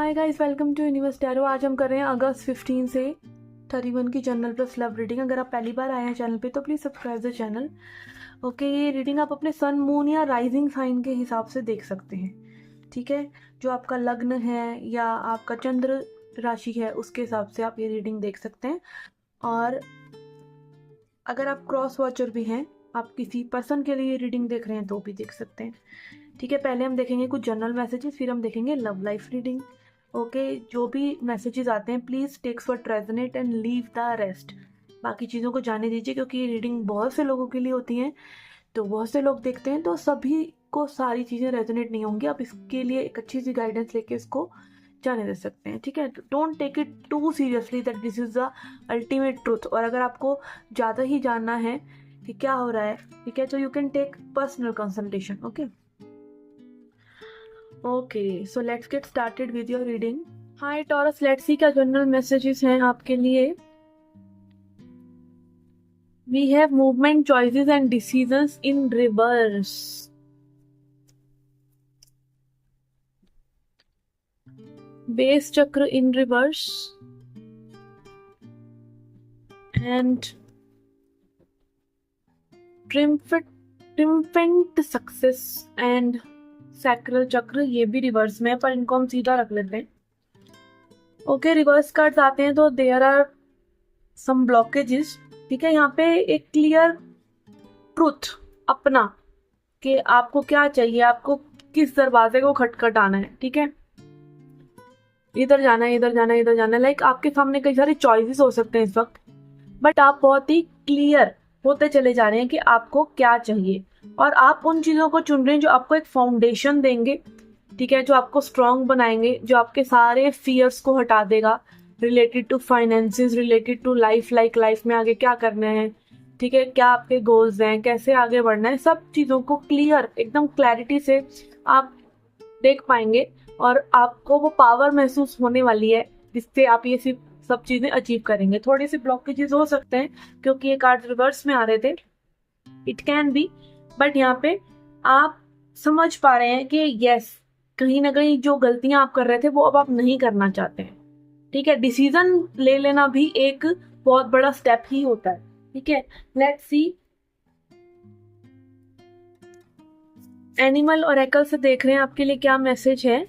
Hi guys, welcome to Universe Tarot. आज हम कर रहे हैं अगस्त 15 से 31 की जनरल प्लस लव रीडिंग। अगर आप पहली बार आए हैं चैनल पे तो please subscribe the channel. Okay, ये रीडिंग आप अपने सन, मून या राइजिंग साइन के हिसाब से देख सकते हैं। ठीक है, जो आपका लग्न है या आपका चंद्र राशि है उसके हिसाब से आप ये रीडिंग देख सकते हैं। और अगर आप क्रॉस वॉचर भी हैं, आप किसी पर्सन के लिए रीडिंग देख रहे हैं तो भी देख सकते हैं। ठीक है, पहले हम देखेंगे कुछ जनरल मैसेजेस, फिर हम देखेंगे लव लाइफ रीडिंग। ओके, जो भी मैसेजेस आते हैं please takes what resonate and leave the rest. बाकी चीज़ों को जाने दीजिए, क्योंकि ये रीडिंग बहुत से लोगों के लिए होती हैं, तो बहुत से लोग देखते हैं, तो सभी को सारी चीज़ें रेजोनेट नहीं होंगी। आप इसके लिए एक अच्छी सी गाइडेंस लेके इसको जाने दे सकते हैं। ठीक है, don't take it too seriously that this is the ultimate truth. और अगर आपको ज़्यादा ही जानना है कि क्या हो रहा है, ठीक है, तो you can take personal consultation. Okay, so let's get started with your reading. Hi Taurus, let's see क्या जनरल मैसेजेस हैं आपके लिए। We have movement, choices and decisions in reverse. Base chakra in reverse and triumphant success and sacral chakra, ये भी reverse में है, पर इनको हम सीधा रख लेते हैं। ओके, रिवर्स कार्ड्स आते हैं तो देयर आर सम ब्लॉकेजेस। ठीक है, यहाँ पे एक क्लियर ट्रुथ अपना कि आपको क्या चाहिए, आपको किस दरवाजे को खटखटाना है। ठीक है, इधर जाना है, इधर जाना है, इधर जाना है। लाइक आपके सामने कई सारे चॉइसेस हो सकते हैं इस वक्त, बट आप बहुत ही क्लियर होते चले जा रहे हैं कि आपको क्या चाहिए, और आप उन चीज़ों को चुन रहे हैं जो आपको एक फाउंडेशन देंगे। ठीक है, जो आपको स्ट्रांग बनाएंगे, जो आपके सारे फियर्स को हटा देगा related to finances, related to life, life में आगे क्या करना है। ठीक है, क्या आपके गोल्स हैं, कैसे आगे बढ़ना है, सब चीज़ों को क्लियर, एकदम क्लैरिटी से आप देख पाएंगे, और आपको वो पावर महसूस होने वाली है जिससे आप ये सब चीज़ें अचीव करेंगे। थोड़े से ब्लॉकेजेस हो सकते हैं क्योंकि ये कार्ड रिवर्स में आ रहे थे, इट कैन बी, बट यहाँ पे आप समझ पा रहे हैं कि यस, कहीं ना कहीं जो गलतियां आप कर रहे थे वो अब आप नहीं करना चाहते हैं। ठीक है, डिसीजन ले लेना भी एक बहुत बड़ा स्टेप ही होता है। ठीक है, लेट्स सी एनिमल ऑरेकल से देख रहे हैं आपके लिए क्या मैसेज है।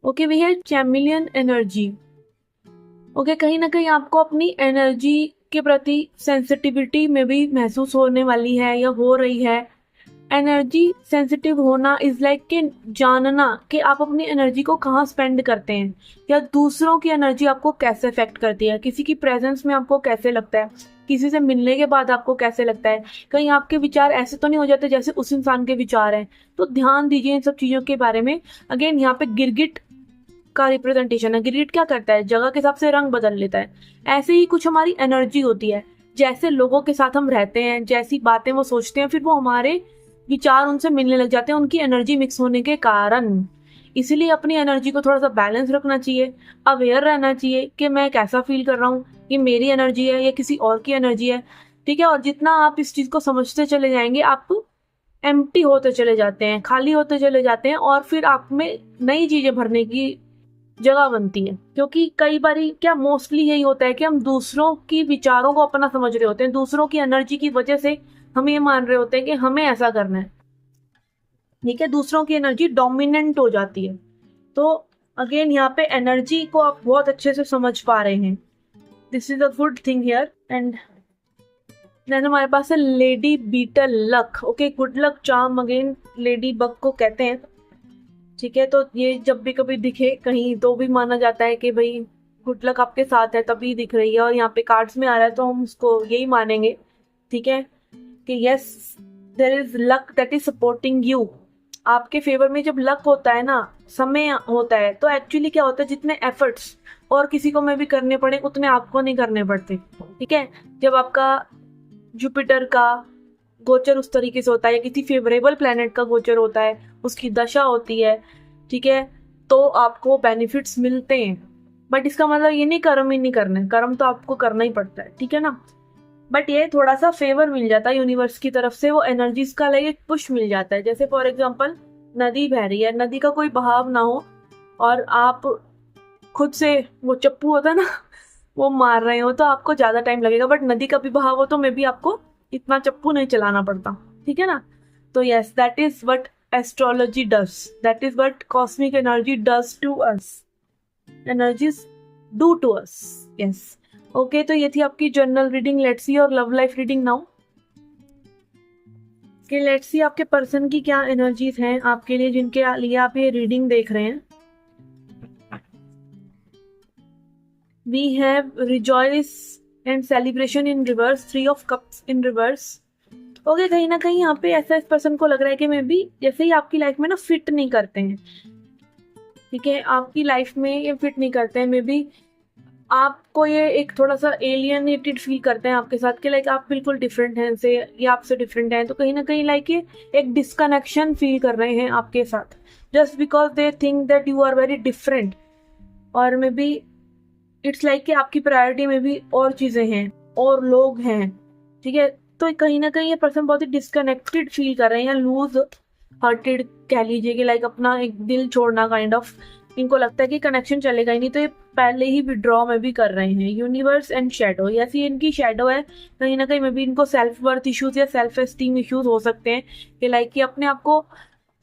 Okay, we have chameleon energy. Okay, कहीं ना कहीं आपको अपनी एनर्जी के प्रति सेंसिटिविटी में भी महसूस होने वाली है या हो रही है। एनर्जी सेंसिटिव होना इज लाइक कि जानना कि आप अपनी एनर्जी को कहाँ स्पेंड करते हैं, या दूसरों की एनर्जी आपको कैसे अफेक्ट करती है, किसी की प्रेजेंस में आपको कैसे लगता है, किसी से मिलने के बाद आपको कैसे लगता है। कहीं आपके विचार ऐसे तो नहीं हो जाते जैसे उस इंसान के विचार हैं, तो ध्यान दीजिए इन सब चीज़ों के बारे में। अगेन यहाँ पे गिरगिट का रिप्रेजेंटेशन है। गिरगिट क्या करता है, जगह के हिसाब से रंग बदल लेता है। ऐसे ही कुछ हमारी एनर्जी होती है, जैसे लोगों के साथ हम रहते हैं, जैसी बातें वो सोचते हैं, फिर वो हमारे विचार उनसे मिलने लग जाते हैं उनकी एनर्जी मिक्स होने के कारण। इसीलिए अपनी एनर्जी को थोड़ा सा बैलेंस रखना चाहिए, अवेयर रहना चाहिए कि मैं कैसा फील कर रहा हूँ, ये मेरी एनर्जी है या किसी और की एनर्जी है। ठीक है, और जितना आप इस चीज़ को समझते चले जाएंगे, आप एम्प्टी होते चले जाते हैं, खाली होते चले जाते हैं, और फिर आप में नई चीज़ें भरने की जगह बनती है। क्योंकि कई बारी क्या मोस्टली यही होता है कि हम दूसरों की विचारों को अपना समझ रहे होते हैं, दूसरों की एनर्जी की वजह से हम ये मान रहे होते हैं कि हमें ऐसा करना है। ठीक है, दूसरों की एनर्जी डोमिनेंट हो जाती है। तो अगेन यहाँ पे एनर्जी को आप बहुत अच्छे से समझ पा रहे हैं। This is a good thing here. And then हमारे पास है lady beetle luck. Okay, good luck charm again lady bug को कहते हैं। ठीक है, तो ये जब भी कभी दिखे कहीं तो भी माना जाता है कि भाई गुड लक आपके साथ है तभी दिख रही है, और यहाँ पे कार्ड्स में आ रहा है तो हम उसको यही मानेंगे। ठीक है, कि yes, there is luck that is supporting you. आपके फेवर में जब लक होता है ना, समय होता है, तो एक्चुअली क्या होता है, जितने एफर्ट्स और किसी को में भी करने पड़े उतने आपको नहीं करने पड़ते। ठीक है, जब आपका जुपिटर का गोचर उस तरीके से होता है, किसी फेवरेबल प्लेनेट का गोचर होता है, उसकी दशा होती है, ठीक है, तो आपको बेनिफिट्स मिलते हैं। बट इसका मतलब ये नहीं कर्म ही नहीं करना है, कर्म तो आपको करना ही पड़ता है। ठीक है ना, बट ये थोड़ा सा फेवर मिल जाता है यूनिवर्स की तरफ से, वो एनर्जीज का लाइक एक पुश मिल जाता है। जैसे फॉर एग्जांपल नदी बह रही है, नदी का कोई बहाव ना हो और आप खुद से वो चप्पू होता है ना वो मार रहे हो, तो आपको ज्यादा टाइम लगेगा। बट नदी का भी बहाव हो तो मे बी आपको इतना चप्पू नहीं चलाना पड़ता, ठीक है ना। तो yes, that is what astrology does, that is what cosmic energy does to us, energies do to us. Yes, okay, तो ये थी आपकी जर्नल रीडिंग। लेट्स सी और लव लाइफ रीडिंग नाउ। कि लेट्स सी आपके पर्सन की क्या energies हैं आपके लिए, जिनके लिए आप ये रीडिंग देख रहे हैं। We have rejoice and celebration in reverse, 3 of cups in reverse. Okay, कहीं ना कहीं यहाँ पे ऐसा इस पर्सन को लग रहा है कि मे बी जैसे ही आपकी लाइफ में ना फिट नहीं करते हैं, ठीक है, आपकी लाइफ में ये फिट नहीं करते हैं। मे बी आपको ये एक थोड़ा सा एलियनेटेड फील करते हैं आपके साथ, कि लाइक आप बिल्कुल डिफरेंट हैं इनसे, ये आपसे डिफरेंट हैं। तो कहीं ना कहीं लाइक ये एक डिस्कनेक्शन फील कर रहे हैं आपके साथ, just because they think that you are very different. और मे बी इट्स लाइक कि आपकी प्रायोरिटी में भी और चीजें हैं और लोग हैं, ठीक है। तो कहीं ना कहीं ये पर्सन बहुत ही डिस्कनेक्टेड फील कर रहे हैं, लूज हार्टेड कह लीजिए, कि लाइक अपना एक दिल छोड़ना काइंड ऑफ। इनको लगता है कि कनेक्शन चलेगा ही नहीं, तो ये पहले ही विड्रॉ में भी कर रहे हैं। यूनिवर्स एंड शेडो, ऐसी इनकी शेडो है। कहीं ना कहीं में भी इनको सेल्फ वर्थ इश्यूज या सेल्फ एस्टीम इश्यूज हो सकते हैं, कि लाइक कि अपने आप को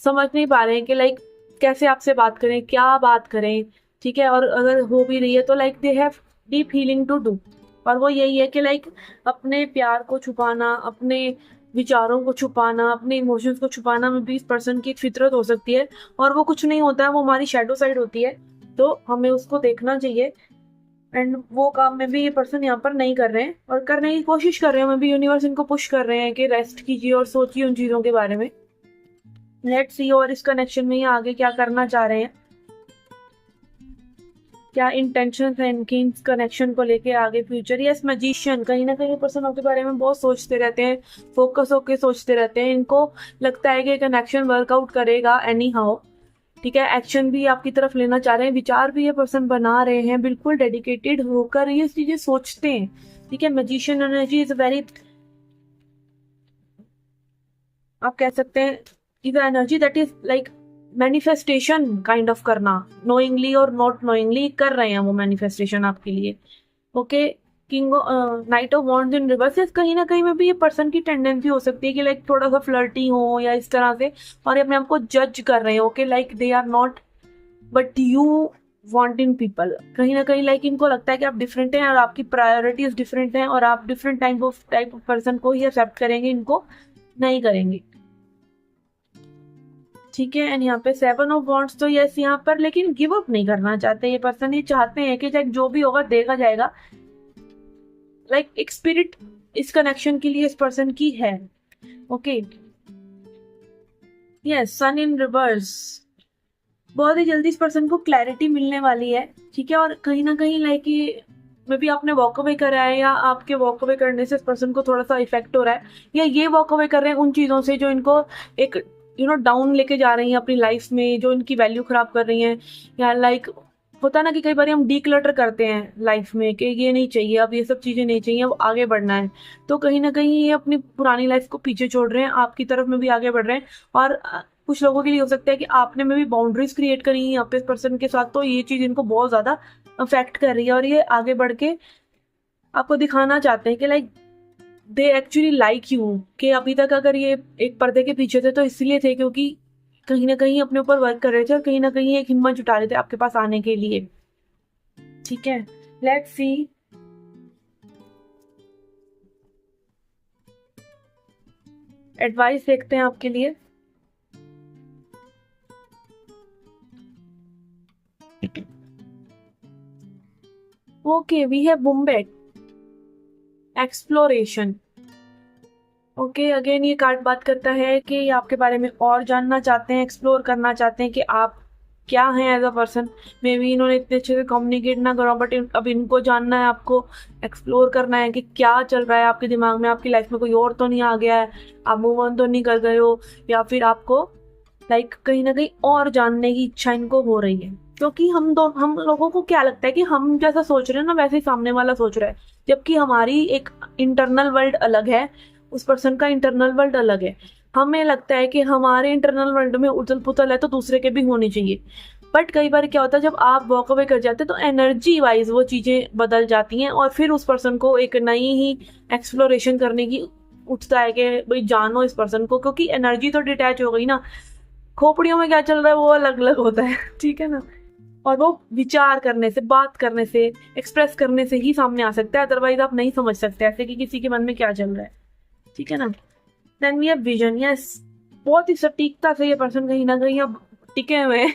समझ नहीं पा रहे हैं कि लाइक कैसे आपसे बात करें, क्या बात करें, ठीक है। और अगर हो भी रही है तो like they have deep healing to do. और वो यही है कि लाइक अपने प्यार को छुपाना, अपने विचारों को छुपाना, अपने इमोशंस को छुपाना में भी इस पर्सन की एक फितरत हो सकती है। और वो कुछ नहीं होता है, वो हमारी शैडो साइड होती है, तो हमें उसको देखना चाहिए। एंड वो काम में भी ये पर्सन यहाँ पर नहीं कर रहे हैं और करने की कोशिश कर रहे हैं। मैं भी यूनिवर्स इनको पुश कर रहे हैं कि रेस्ट कीजिए और सोचिए उन चीज़ों के बारे में। लेट्स सी और इस कनेक्शन में ये आगे क्या करना चाह रहे हैं, क्या इंटेंशन है इनकी इस कनेक्शन को लेके आगे फ्यूचर। यस, मैजिशियन, कहीं ना कहीं पर्सन आपके बारे में बहुत सोचते रहते हैं, फोकस होके सोचते रहते हैं। इनको लगता है कि कनेक्शन वर्कआउट करेगा एनी हाउ, ठीक है। एक्शन भी आपकी तरफ लेना चाह रहे हैं, विचार भी ये पर्सन बना रहे हैं, बिल्कुल डेडिकेटेड होकर ये चीजें सोचते हैं, ठीक है। मैजिशियन एनर्जी इज वेरी, आप कह सकते हैं is energy that is like manifestation kind of करना, नोइंगली और नॉट नोइंगली कर रहे हैं वो मैनिफेस्टेशन आपके लिए। Okay, king night of wands in reverse, कहीं ना कहीं में भी ये पर्सन की टेंडेंसी हो सकती है कि लाइक थोड़ा सा फ्लर्टी हो या इस तरह से, और ये अपने आप को जज कर रहे हैं। Okay, like they are not but you want in people. कहीं ना कहीं लाइक इनको लगता है कि आप डिफरेंट हैं और आपकी प्रायोरिटीज डिफरेंट हैं, और आप डिफरेंट टाइप ऑफ पर्सन को ही एक्सेप्ट करेंगे, इनको नहीं करेंगे, ठीक है। एंड यहाँ पे 7 ऑफ वॉन्ड्स, तो यस यहाँ पर लेकिन गिव अप नहीं करना चाहते ये पर्सन। ये चाहते हैं कि चाहे जो भी होगा देखा जाएगा। लाइक एक स्पिरिट इस कनेक्शन के लिए इस पर्सन की है। ओके, यस, सन इन रिवर्स, बहुत ही जल्दी इस पर्सन को क्लैरिटी मिलने वाली है, ठीक है। और कहीं ना कहीं लाइक ये मे बी आपने वॉक अवे करा है, या आपके वॉक अवे करने से इस पर्सन को थोड़ा सा इफेक्ट हो रहा है, या ये वॉक अवे कर रहे हैं उन चीजों से जो इनको एक डाउन लेके जा रही हैं अपनी लाइफ में, जो इनकी वैल्यू खराब कर रही हैं। या लाइक होता ना कि कई बार हम डीक्लटर करते हैं लाइफ में कि ये नहीं चाहिए, अब ये सब चीजें नहीं चाहिए, अब आगे बढ़ना है। तो कहीं ना कहीं ये अपनी पुरानी लाइफ को पीछे छोड़ रहे हैं, आपकी तरफ में भी आगे बढ़ रहे हैं। और कुछ लोगों के लिए हो सकता है कि आपने में भी बाउंड्रीज क्रिएट करी है यहाँ पे इस पर्सन के साथ, तो ये चीज इनको बहुत ज्यादा अफेक्ट कर रही है। और ये आगे बढ़ के आपको दिखाना चाहते हैं कि like they actually like you, कि अभी तक अगर ये एक पर्दे के पीछे थे तो इसलिए थे क्योंकि कहीं ना कहीं अपने ऊपर वर्क कर रहे थे और कहीं ना कहीं एक हिम्मत जुटा रहे थे आपके पास आने के लिए, ठीक है। लेट्स सी एडवाइस देखते हैं आपके लिए। ओके, वी हैव बुम्बेट, एक्सप्लोरेशन। ओके, अगेन ये कार्ड बात करता है कि ये आपके बारे में और जानना चाहते हैं, एक्सप्लोर करना चाहते हैं कि आप क्या हैं as a person. Maybe इन्होंने इतने अच्छे से कम्युनिकेट ना करो, बट अब इनको जानना है, आपको एक्सप्लोर करना है कि क्या चल रहा है आपके दिमाग में, आपकी लाइफ में कोई और तो नहीं आ गया है, आप मूव ऑन तो नहीं कर गए हो, या फिर आपको लाइक कहीं ना कहीं और जानने की इच्छा इनको हो रही है। क्योंकि हम लोगों को क्या लगता है कि हम जैसा सोच रहे हैं ना वैसे ही सामने वाला सोच रहा है। जबकि हमारी एक इंटरनल वर्ल्ड अलग है, उस पर्सन का इंटरनल वर्ल्ड अलग है। हमें लगता है कि हमारे इंटरनल वर्ल्ड में उथल पुथल है तो दूसरे के भी होनी चाहिए, बट कई बार क्या होता है जब आप वॉक अवे कर जाते हैं तो एनर्जी वाइज वो चीज़ें बदल जाती हैं और फिर उस पर्सन को एक नई ही एक्सप्लोरेशन करने की उठता है कि भाई जानो इस पर्सन को, क्योंकि एनर्जी तो डिटैच हो गई ना। खोपड़ियों में क्या चल रहा है वो अलग अलग होता है, ठीक है ना। और वो विचार करने से, बात करने से, एक्सप्रेस करने से ही सामने आ सकता है, अदरवाइज आप नहीं समझ सकते ऐसे कि किसी के मन में क्या चल रहा है, ठीक है ना। Then we have vision. Yes, बहुत ही सटीकता से ये पर्सन कहीं ना कहीं अब टिके हुए हैं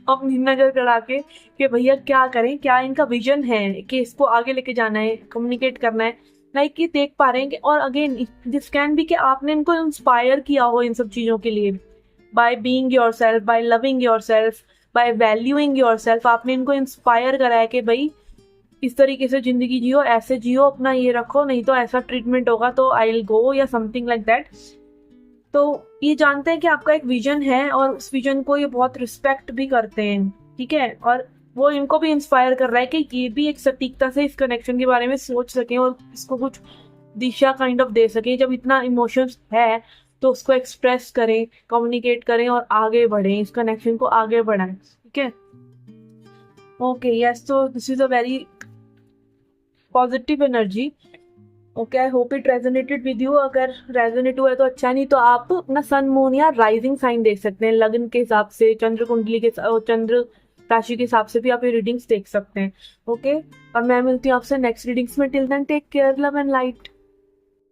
अपनी नजर गड़ा के कि भैया क्या करें, क्या इनका विजन है कि इसको आगे लेके जाना है, कम्युनिकेट करना है। लाइक ये देख पा रहे हैं कि, और अगेन दिस कैन भी कि आपने इनको इंस्पायर किया हो इन सब चीज़ों के लिए, by being yourself, by loving yourself, by valuing yourself. आपने इनको इंस्पायर करा है कि भाई इस तरीके से जिंदगी जियो, ऐसे जियो, अपना ये रखो, नहीं तो ऐसा ट्रीटमेंट होगा तो आई विल गो, या समथिंग लाइक दैट। तो ये जानते हैं कि आपका एक विजन है और उस विजन को ये बहुत रिस्पेक्ट भी करते हैं, ठीक है। और वो इनको भी इंस्पायर कर रहा है कि ये भी एक सटीकता से इस कनेक्शन के बारे में सोच सकें और इसको कुछ दिशा काइंड ऑफ दे सकें। जब इतना इमोशंस है तो उसको एक्सप्रेस करें, कम्युनिकेट करें और आगे बढ़ें, इस कनेक्शन को आगे बढ़ाएं, ठीक है। ओके, यस, तो this is a very positive energy. Okay, I hope it resonated with you. अगर रेजोनेट हुआ है तो अच्छा, नहीं तो आप अपना सन मून या राइजिंग साइन देख सकते हैं लग्न के हिसाब से, चंद्र कुंडली के चंद्र राशि के हिसाब से भी आप ये रीडिंग्स देख सकते हैं। ओके, और मैं मिलती हूँ आपसे नेक्स्ट रीडिंग्स में। Till then take care, love and light.